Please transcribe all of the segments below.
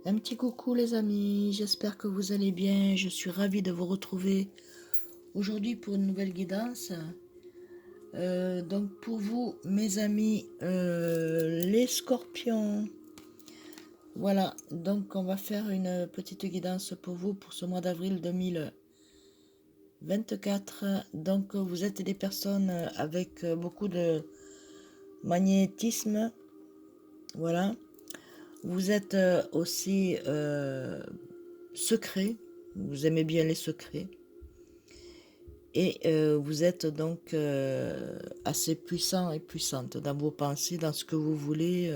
Un petit coucou les amis, j'espère que vous allez bien. Je suis ravie de vous retrouver aujourd'hui pour une nouvelle guidance. Donc pour vous mes amis, les scorpions, voilà, donc on va faire une petite guidance pour vous pour ce mois d'avril 2024. Donc vous êtes des personnes avec beaucoup de magnétisme, voilà. Vous êtes aussi secret, vous aimez bien les secrets. Et vous êtes donc assez puissant et puissante dans vos pensées, dans ce que vous voulez.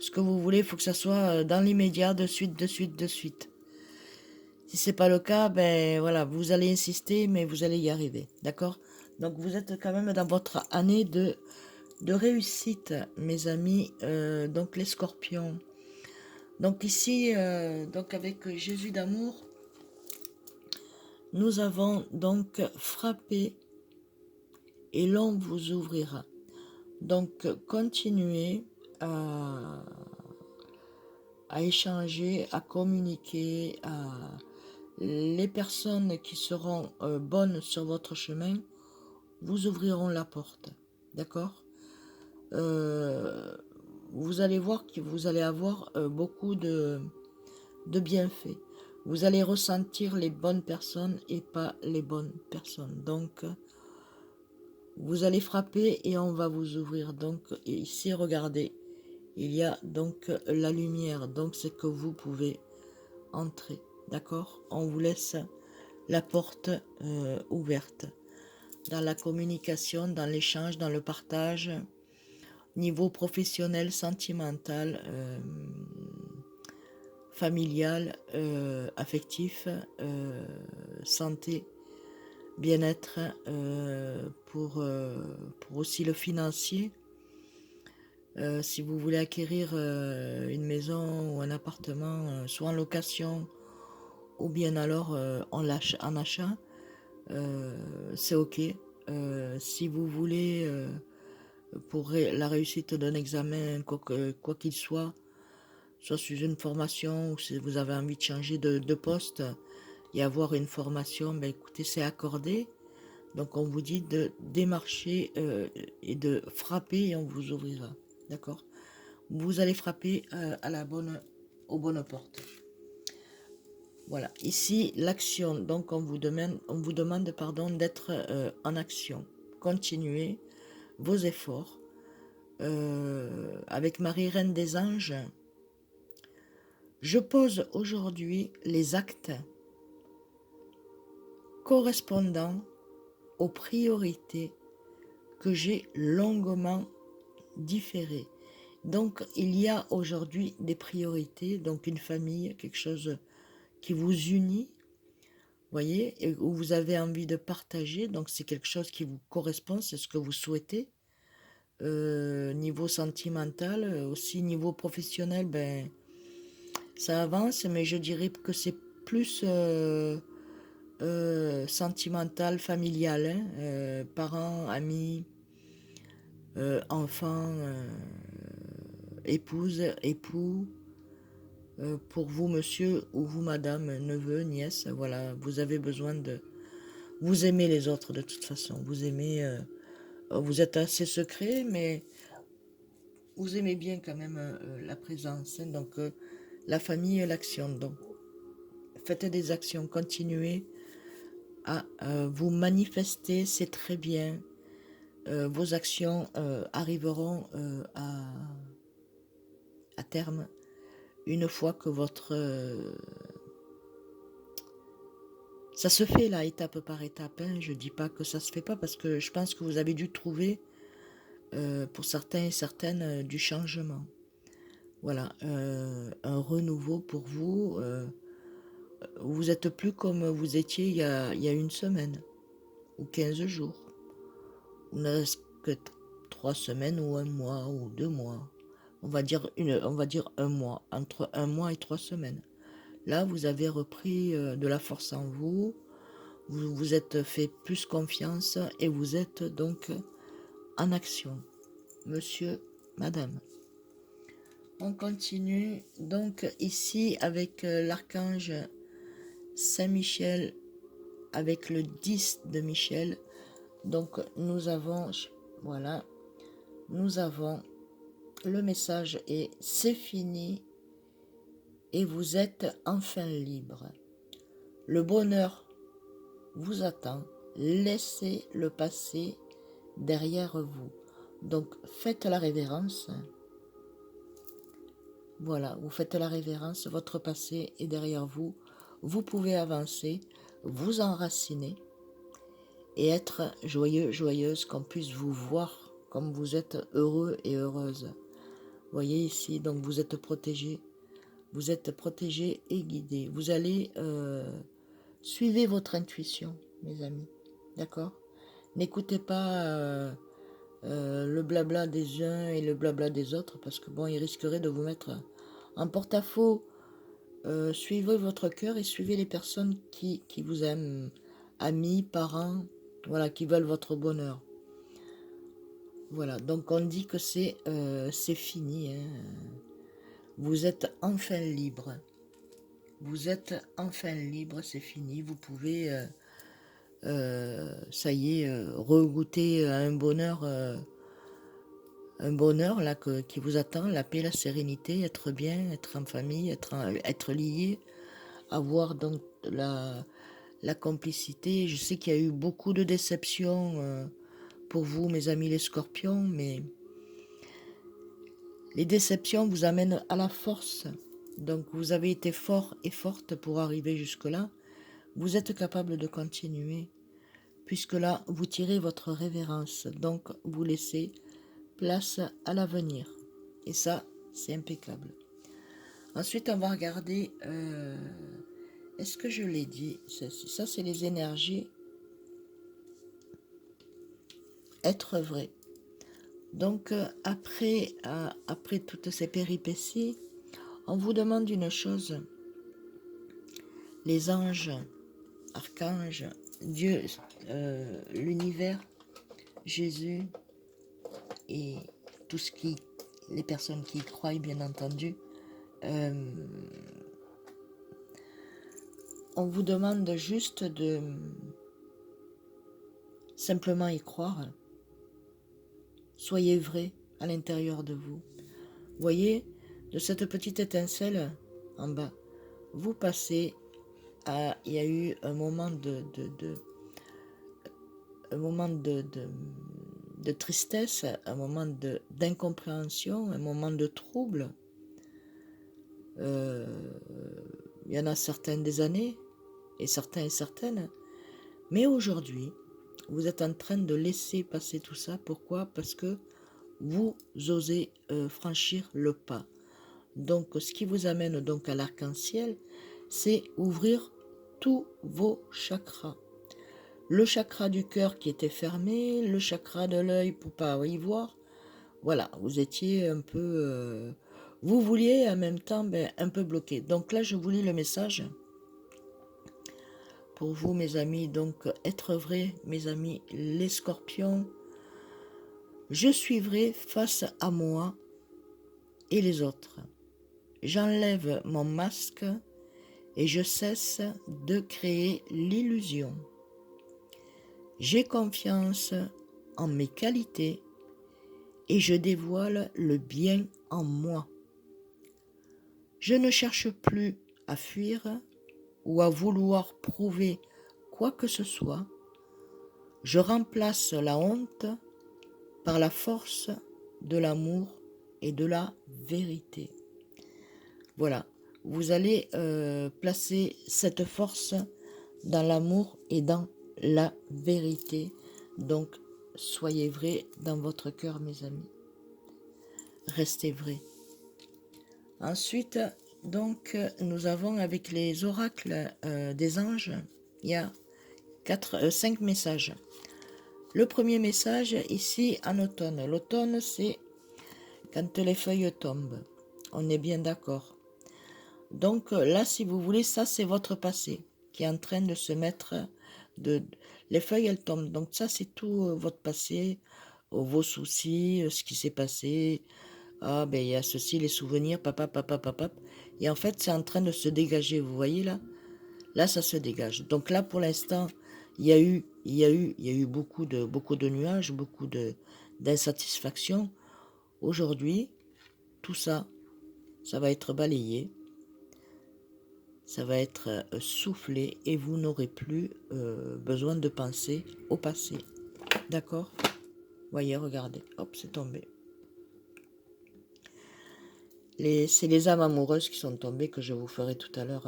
Ce que vous voulez, il faut que ça soit dans l'immédiat, de suite, de suite, de suite. Si c'est pas le cas, ben voilà, vous allez insister, mais vous allez y arriver, d'accord? Donc vous êtes quand même dans votre année de réussite, mes amis, donc les scorpions. Donc ici, donc avec Jésus d'amour, nous avons donc frappé et l'on vous ouvrira. Donc, continuez à échanger, à communiquer, les personnes qui seront bonnes sur votre chemin vous ouvriront la porte. D'accord? Vous allez voir que vous allez avoir beaucoup de bienfaits. Vous allez ressentir les bonnes personnes et pas les bonnes personnes. Donc, vous allez frapper et on va vous ouvrir. Donc, ici, regardez. Il y a donc la lumière, donc c'est que vous pouvez entrer, d'accord? On vous laisse la porte ouverte dans la communication, dans l'échange, dans le partage, niveau professionnel, sentimental, familial, affectif, santé, bien-être, pour aussi le financier. Si vous voulez acquérir une maison ou un appartement, soit en location ou bien alors en achat, c'est ok. Si vous voulez, pour la réussite d'un examen, quoi qu'il soit sous une formation ou si vous avez envie de changer de poste et avoir une formation, ben écoutez, c'est accordé. Donc on vous dit de démarcher et de frapper et on vous ouvrira. D'accord? Vous allez frapper aux bonnes portes. Voilà, ici l'action, donc on vous demande pardon, d'être en action. Continuez vos efforts. Avec Marie Reine des Anges, je pose aujourd'hui les actes correspondant aux priorités que j'ai longuement différées. Donc il y a aujourd'hui des priorités, donc une famille, quelque chose qui vous unit, voyez, et où vous avez envie de partager, donc c'est quelque chose qui vous correspond, c'est ce que vous souhaitez. Niveau sentimental, aussi niveau professionnel, ben ça avance, mais je dirais que c'est plus sentimental, familial, hein, parents, amis, enfants, épouse, époux. Pour vous, monsieur, ou vous, madame, neveu, nièce, voilà, vous avez besoin de... Vous aimez les autres de toute façon. Vous aimez... vous êtes assez secret, mais vous aimez bien quand même la présence. Hein, donc, la famille et l'action. Donc, faites des actions, continuez à vous manifester, c'est très bien. Vos actions arriveront à terme une fois que votre... ça se fait là, étape par étape. Hein. Je ne dis pas que ça se fait pas parce que je pense que vous avez dû trouver, pour certains et certaines, du changement. Voilà, un renouveau pour vous. Vous êtes plus comme vous étiez il y a une semaine ou 15 jours. Ou ne que 3 semaines ou un mois ou 2 mois. On va dire un mois, entre un mois et 3 semaines. Là, vous avez repris de la force en vous, vous vous êtes fait plus confiance et vous êtes donc en action. Monsieur, madame. On continue donc ici avec l'archange Saint-Michel, avec le 10 de Michel. Donc nous avons, voilà, nous avons le message et c'est fini et vous êtes enfin libre. Le bonheur vous attend, laissez le passé derrière vous. Donc faites la révérence. Voilà, vous faites la révérence, votre passé est derrière vous. Vous pouvez avancer, vous enraciner et être joyeux, joyeuse, qu'on puisse vous voir comme vous êtes heureux et heureuse. Voyez ici, donc vous êtes protégé et guidé. Vous allez suivez votre intuition, mes amis, d'accord? N'écoutez pas le blabla des uns et le blabla des autres, parce que bon, ils risqueraient de vous mettre en porte-à-faux. Suivez votre cœur et suivez les personnes qui vous aiment, amis, parents, voilà, qui veulent votre bonheur. Voilà, donc on dit que c'est fini, hein. Vous êtes enfin libre. Vous êtes enfin libre, c'est fini. Vous pouvez, ça y est, regoûter à un bonheur là qui vous attend, la paix, la sérénité, être bien, être en famille, être lié, avoir donc la complicité. Je sais qu'il y a eu beaucoup de déceptions pour vous, mes amis les scorpions, mais les déceptions vous amènent à la force. Donc vous avez été fort et forte pour arriver jusque-là. Vous êtes capable de continuer, puisque là, vous tirez votre révérence. Donc vous laissez place à l'avenir. Et ça, c'est impeccable. Ensuite, on va regarder, est-ce que je l'ai dit? Ça, c'est les énergies. Être vrai. Donc, après toutes ces péripéties, on vous demande une chose. Les anges, archanges, Dieu, l'univers, Jésus et tout ce qui, les personnes qui y croient, bien entendu, on vous demande juste de simplement y croire. Soyez vrai à l'intérieur de vous. Voyez, de cette petite étincelle en bas, vous passez à, il y a eu un moment de tristesse, un moment d'incompréhension, un moment de trouble. Il y en a certaines des années, et certains et certaines. Mais aujourd'hui, vous êtes en train de laisser passer tout ça. Pourquoi? Parce que vous osez franchir le pas. Donc, ce qui vous amène donc à l'arc-en-ciel, c'est ouvrir tous vos chakras. Le chakra du cœur qui était fermé, le chakra de l'œil pour pas y voir. Voilà, vous étiez un peu... vous vouliez en même temps un peu bloqué. Donc là, je vous lis le message. Pour vous, mes amis, donc être vrai, mes amis, les scorpions, je suis vrai face à moi et les autres. J'enlève mon masque et je cesse de créer l'illusion. J'ai confiance en mes qualités et je dévoile le bien en moi. Je ne cherche plus à fuir ou à vouloir prouver quoi que ce soit. Je remplace la honte par la force de l'amour et de la vérité. Voilà, vous allez placer cette force dans l'amour et dans la vérité. Donc, soyez vrais dans votre cœur, mes amis. Restez vrais. Ensuite, donc, nous avons avec les oracles des anges, il y a 5 messages. Le premier message, ici, en automne. L'automne, c'est quand les feuilles tombent. On est bien d'accord. Donc là, si vous voulez, ça, c'est votre passé qui est en train de se mettre... Les feuilles, elles tombent. Donc ça, c'est tout votre passé, vos soucis, ce qui s'est passé, Ah, ben il y a ceci, les souvenirs, papa, papa, papa. Et en fait, c'est en train de se dégager, vous voyez là? Là, ça se dégage. Donc là, pour l'instant, il y a eu beaucoup de nuages, d'insatisfaction. Aujourd'hui, tout ça, ça va être balayé, ça va être soufflé et vous n'aurez plus besoin de penser au passé. D'accord? Voyez, regardez, hop, c'est tombé. C'est les âmes amoureuses qui sont tombées que je vous ferai tout à l'heure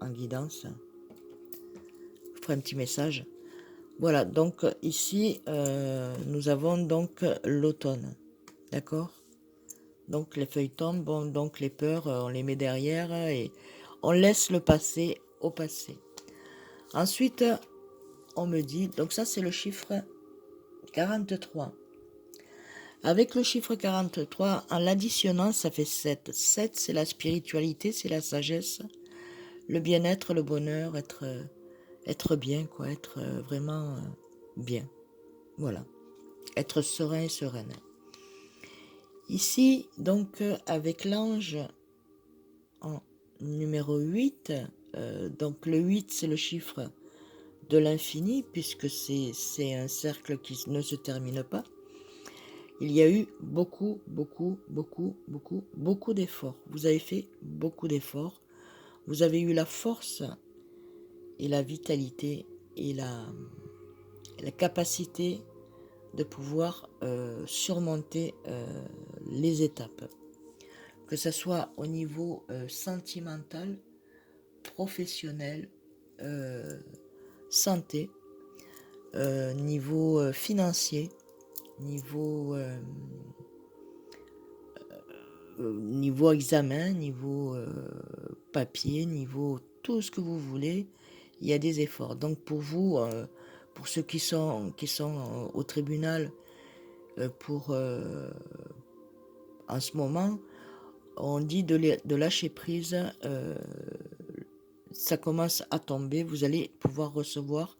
en guidance. Je vous ferai un petit message. Voilà, donc ici, nous avons donc l'automne. D'accord? Donc les feuilles tombent, bon, donc les peurs, on les met derrière et on laisse le passé au passé. Ensuite, on me dit, donc ça c'est le chiffre 43. Avec le chiffre 43, en l'additionnant, ça fait 7. 7, c'est la spiritualité, c'est la sagesse, le bien-être, le bonheur, être bien, quoi, être vraiment bien. Voilà, être serein et sereine. Ici, donc, avec l'ange en numéro 8, donc le 8, c'est le chiffre de l'infini, puisque c'est un cercle qui ne se termine pas. Il y a eu beaucoup d'efforts. Vous avez fait beaucoup d'efforts. Vous avez eu la force et la vitalité et la capacité de pouvoir surmonter les étapes. Que ce soit au niveau sentimental, professionnel, santé, niveau financier, niveau niveau examen, niveau papier, niveau tout ce que vous voulez, il y a des efforts. Donc pour vous, pour ceux qui sont au tribunal, pour en ce moment, on dit de lâcher prise, ça commence à tomber, vous allez pouvoir recevoir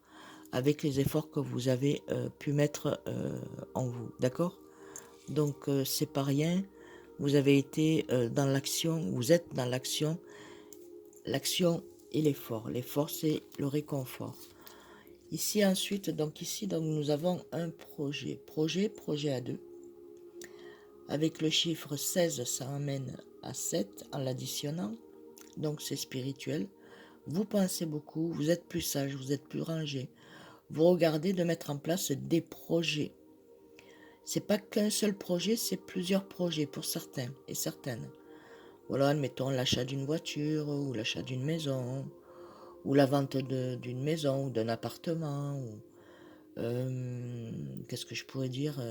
avec les efforts que vous avez pu mettre en vous, d'accord? Donc c'est pas rien. Vous avez été dans l'action, vous êtes dans l'action. L'action et l'effort. L'effort, c'est le réconfort. Ici ensuite, donc ici, donc nous avons un projet. Projet à deux. Avec le chiffre 16, ça amène à 7 en l'additionnant. Donc c'est spirituel. Vous pensez beaucoup, vous êtes plus sage, vous êtes plus rangé. Vous regardez de mettre en place des projets. C'est pas qu'un seul projet, c'est plusieurs projets pour certains et certaines. Voilà, admettons l'achat d'une voiture ou l'achat d'une maison ou la vente d'une maison ou d'un appartement. Ou, qu'est-ce que je pourrais dire,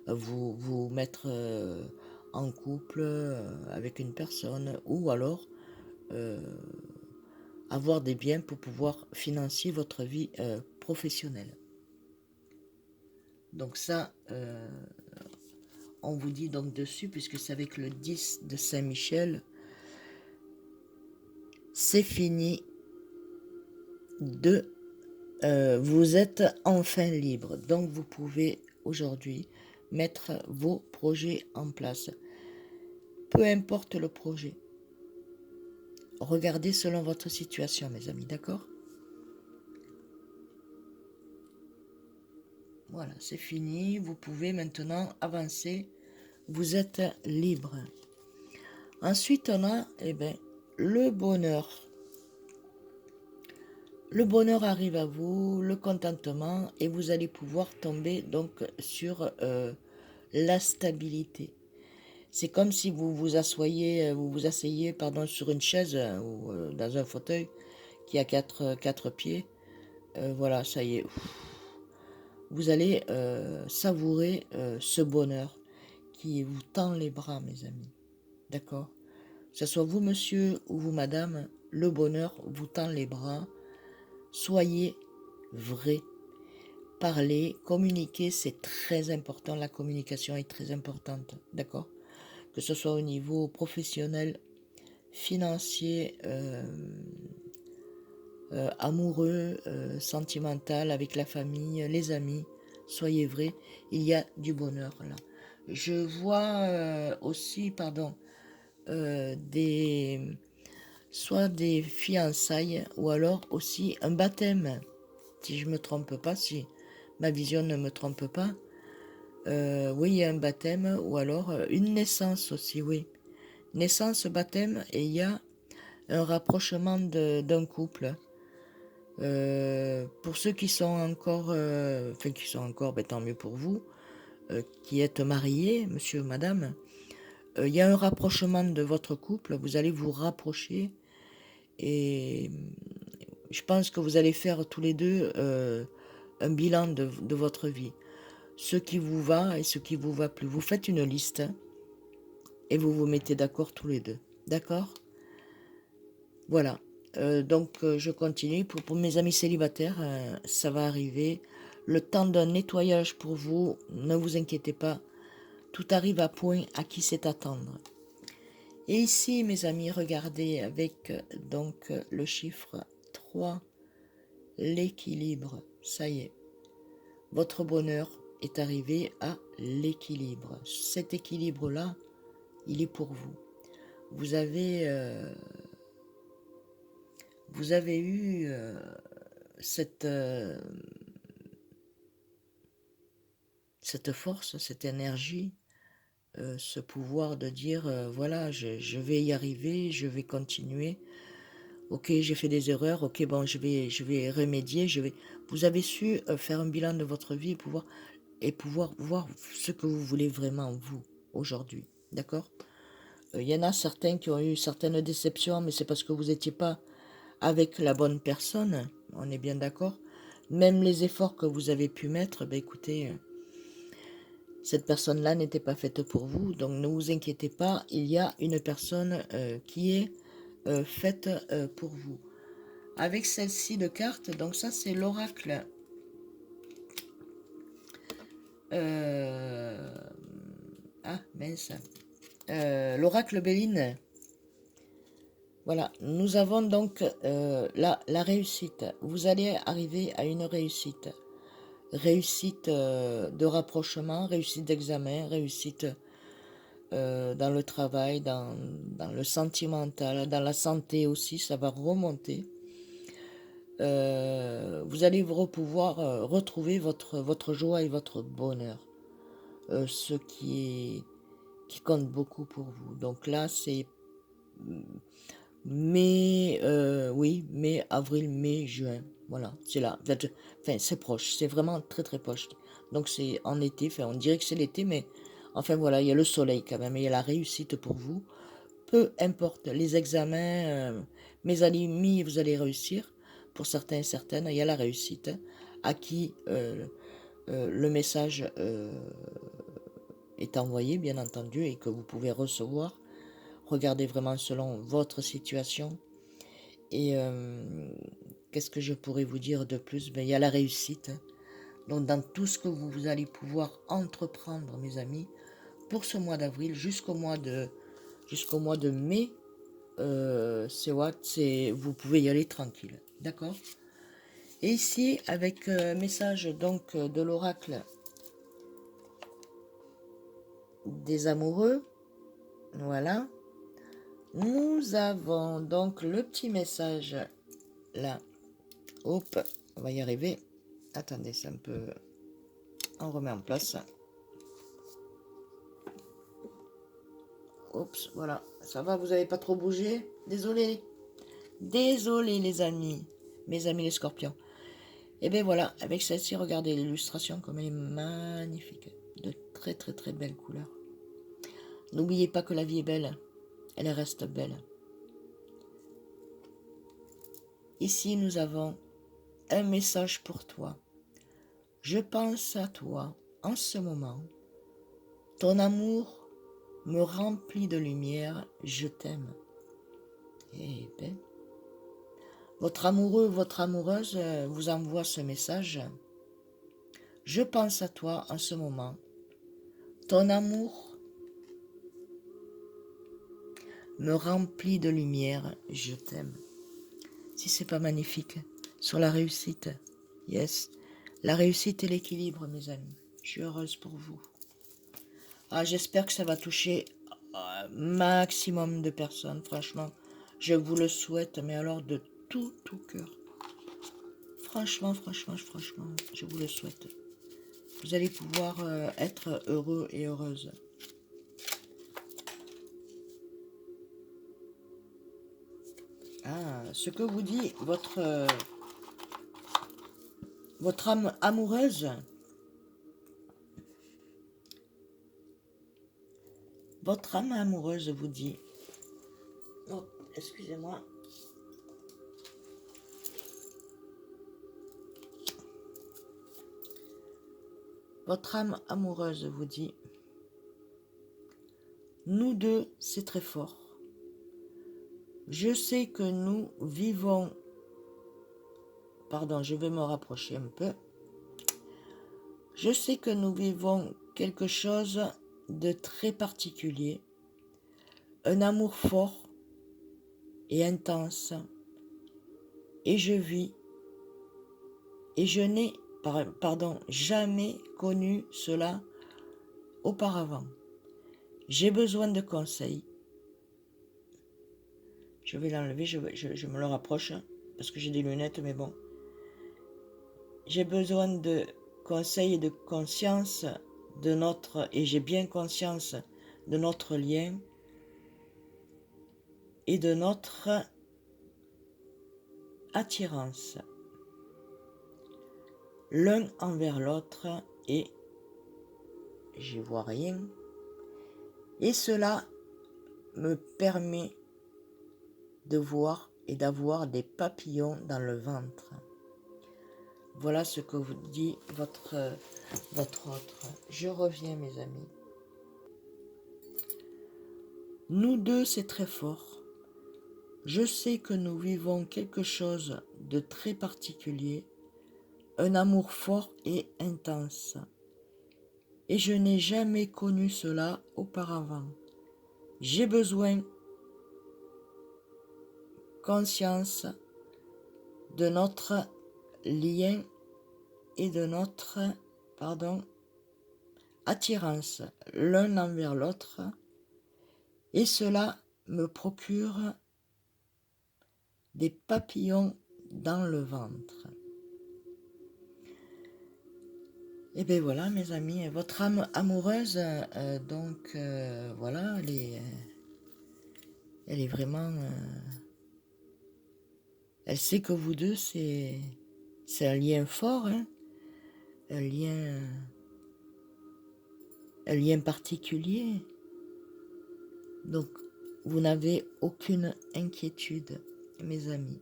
vous mettre en couple avec une personne ou alors avoir des biens pour pouvoir financer votre vie professionnelle. Donc ça, on vous dit donc dessus, puisque c'est avec le 10 de Saint-Michel, c'est fini de... vous êtes enfin libre. Donc vous pouvez aujourd'hui mettre vos projets en place. Peu importe le projet. Regardez selon votre situation, mes amis, d'accord? Voilà, c'est fini. Vous pouvez maintenant avancer. Vous êtes libre. Ensuite, on a le bonheur. Le bonheur arrive à vous, le contentement, et vous allez pouvoir tomber donc sur la stabilité. C'est comme si vous vous asseyez sur une chaise ou dans un fauteuil qui a quatre pieds. Voilà, ça y est. Vous allez savourer ce bonheur qui vous tend les bras, mes amis. D'accord? Que ce soit vous, monsieur, ou vous, madame, le bonheur vous tend les bras. Soyez vrai. Parlez, communiquez, c'est très important. La communication est très importante. D'accord? Que ce soit au niveau professionnel, financier, amoureux, sentimental, avec la famille, les amis. Soyez vrai, il y a du bonheur là. Je vois aussi, pardon, soit des fiançailles ou alors aussi un baptême. Si je me trompe pas, si ma vision ne me trompe pas. Oui, il y a un baptême ou alors une naissance aussi, oui. Naissance, baptême, et il y a un rapprochement d'un couple. Pour ceux qui sont encore, enfin qui sont encore, ben, tant mieux pour vous, qui êtes mariés, monsieur, madame, il y a un rapprochement de votre couple, vous allez vous rapprocher et je pense que vous allez faire tous les deux un bilan de votre vie. Ce qui vous va et ce qui vous va plus. Vous faites une liste hein, et vous vous mettez d'accord tous les deux. D'accord? Voilà. Donc je continue. Pour mes amis célibataires, ça va arriver. Le temps d'un nettoyage pour vous, ne vous inquiétez pas. Tout arrive à point à qui sait attendre. Et ici, mes amis, regardez avec donc le chiffre 3, l'équilibre. Ça y est, votre bonheur est arrivé à l'équilibre. Cet équilibre-là, il est pour vous. Vous avez eu cette force, cette énergie, ce pouvoir de dire, voilà, je vais y arriver, je vais continuer. Ok, j'ai fait des erreurs, ok, bon, je vais remédier, Vous avez su faire un bilan de votre vie et pouvoir voir ce que vous voulez vraiment, vous, aujourd'hui. D'accord? Il y en a certains qui ont eu certaines déceptions, mais c'est parce que vous n'étiez pas avec la bonne personne, on est bien d'accord. Même les efforts que vous avez pu mettre, ben écoutez, cette personne-là n'était pas faite pour vous, donc ne vous inquiétez pas, il y a une personne qui est faite pour vous. Avec celle-ci de cartes, donc ça c'est l'oracle. Ah mince. L'oracle Béline. Voilà, nous avons donc la réussite. Vous allez arriver à une réussite. Réussite de rapprochement, réussite d'examen, réussite dans le travail, dans le sentimental, dans la santé aussi, ça va remonter. Vous allez pouvoir retrouver votre joie et votre bonheur, ce qui compte beaucoup pour vous. Donc là, c'est mai, oui, mai, avril, mai, juin. Voilà, c'est là. Enfin, c'est proche, c'est vraiment très très proche. Donc c'est en été, enfin, on dirait que c'est l'été, mais enfin voilà, il y a le soleil quand même, il y a la réussite pour vous. Peu importe les examens, mes amis, vous allez réussir. Pour certains et certaines, il y a la réussite. À qui le message est envoyé, bien entendu, et que vous pouvez recevoir. Regardez vraiment selon votre situation. Et qu'est-ce que je pourrais vous dire de plus? Ben, il y a la réussite. Donc dans tout ce que vous allez pouvoir entreprendre, mes amis, pour ce mois d'avril jusqu'au mois de mai, vous pouvez y aller tranquille. D'accord? Et ici, avec message donc de l'oracle des amoureux, voilà, nous avons donc le petit message là. Hop, on va y arriver. Attendez, c'est un peu... On remet en place. Oups, voilà. Ça va, vous n'avez pas trop bougé? Désolé. Désolé les amis. Mes amis les scorpions. Et bien voilà, avec celle-ci, regardez l'illustration comme elle est magnifique. De très très très belles couleurs. N'oubliez pas que la vie est belle. Elle reste belle. Ici, nous avons un message pour toi. Je pense à toi en ce moment. Ton amour me remplit de lumière. Je t'aime. Eh bien, votre amoureux, votre amoureuse vous envoie ce message. Je pense à toi en ce moment. Ton amour me remplit de lumière. Je t'aime. Si c'est pas magnifique. Sur la réussite. Yes. La réussite et l'équilibre, mes amis. Je suis heureuse pour vous. Ah, j'espère que ça va toucher un maximum de personnes, franchement. Je vous le souhaite, mais alors de tout cœur. Franchement, je vous le souhaite. Vous allez pouvoir être heureux et heureuse. Ah, ce que vous dit votre âme amoureuse, votre âme amoureuse vous dit, oh, excusez-moi, votre âme amoureuse vous dit, nous deux, c'est très fort. Je sais que nous vivons, pardon, je vais me rapprocher un peu. Je sais que nous vivons quelque chose de très particulier, un amour fort et intense, et je vis, et je n'ai, pardon, jamais connu cela auparavant. J'ai besoin de conseils. Je vais l'enlever, je me le rapproche, parce que j'ai des lunettes, mais bon. J'ai besoin de conseils et de conscience de notre, et j'ai bien conscience de notre lien et de notre attirance l'un envers l'autre, et j'y vois rien, et cela me permet de voir et d'avoir des papillons dans le ventre. Voilà ce que vous dit votre autre. Je reviens, mes amis. Nous deux, c'est très fort. Je sais que nous vivons quelque chose de très particulier, un amour fort et intense. Et je n'ai jamais connu cela auparavant. J'ai besoin conscience de notre lien et de notre, attirance l'un envers l'autre, et cela me procure des papillons dans le ventre. Et bien voilà, mes amis, votre âme amoureuse, voilà, elle est vraiment, elle sait que vous deux, c'est un lien fort, hein, un lien particulier. Donc, vous n'avez aucune inquiétude, mes amis.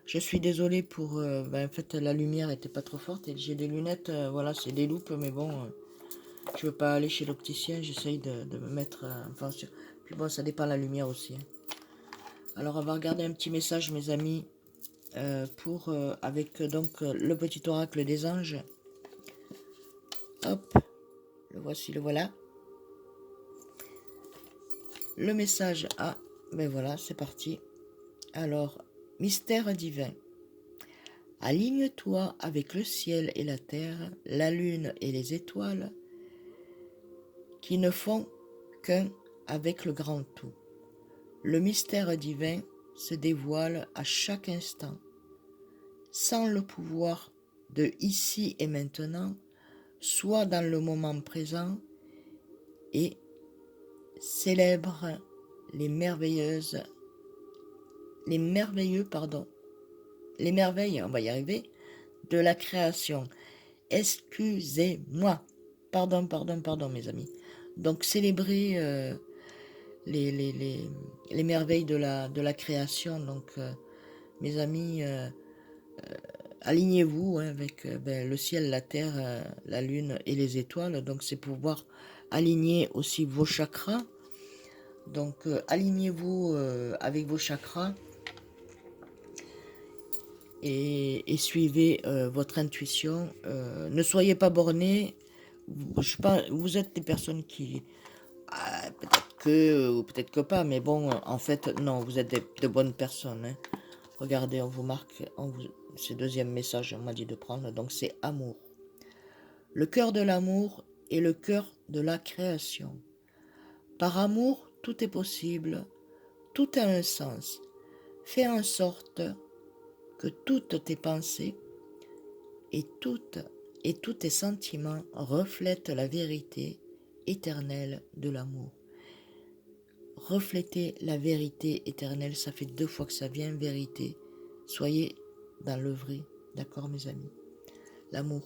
Je suis désolée pour... en fait, la lumière n'était pas trop forte et j'ai des lunettes, voilà, c'est des loupes, mais bon, je veux pas aller chez l'opticien, j'essaye de me mettre... Puis bon, ça dépend de la lumière aussi. Hein. Alors, on va regarder un petit message, mes amis, avec donc le petit oracle des anges. Hop, le voici, le voilà. Le message A, ben voilà, c'est parti. Alors, mystère divin. Aligne-toi avec le ciel et la terre, la lune et les étoiles, qui ne font qu'un avec le grand tout. Le mystère divin se dévoile à chaque instant. Sans le pouvoir de ici et maintenant, sois dans le moment présent et célèbre les merveilles, on va y arriver, de la création. Excusez-moi. Pardon, mes amis. Donc, célébrer les merveilles de la création. Donc, mes amis, alignez-vous avec le ciel, la terre, la lune et les étoiles. Donc, c'est pour pouvoir aligner aussi vos chakras. Donc, alignez-vous avec vos chakras et suivez votre intuition. Ne soyez pas bornés. Vous êtes des personnes qui... peut-être que ou peut-être que pas, mais bon, en fait, non, vous êtes de bonnes personnes. Hein. Regardez, on vous marque, c'est le deuxième message, on m'a dit de prendre, donc c'est amour. Le cœur de l'amour est le cœur de la création. Par amour, tout est possible, tout a un sens. Fais en sorte que toutes tes pensées et tous tes sentiments reflètent la vérité éternelle de l'amour. Refléter la vérité éternelle, ça fait 2 fois que ça vient, vérité. Soyez dans le vrai, d'accord mes amis? L'amour,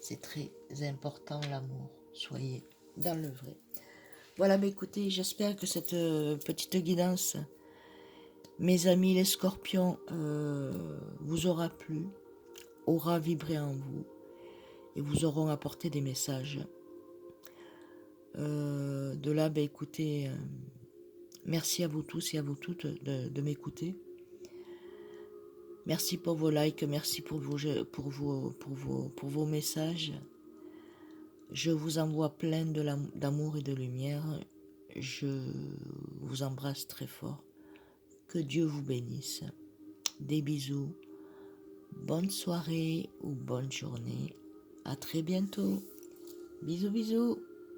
c'est très important l'amour. Soyez dans le vrai. Voilà, mais écoutez, j'espère que cette petite guidance, mes amis les scorpions, vous aura plu, aura vibré en vous et vous auront apporté des messages. De là, ben écoutez, merci à vous tous et à vous toutes de m'écouter. Merci pour vos likes, merci pour vos messages. Je vous envoie plein d'amour et de lumière. Je vous embrasse très fort. Que Dieu vous bénisse. Des bisous. Bonne soirée ou bonne journée. À très bientôt. Bisous, bisous.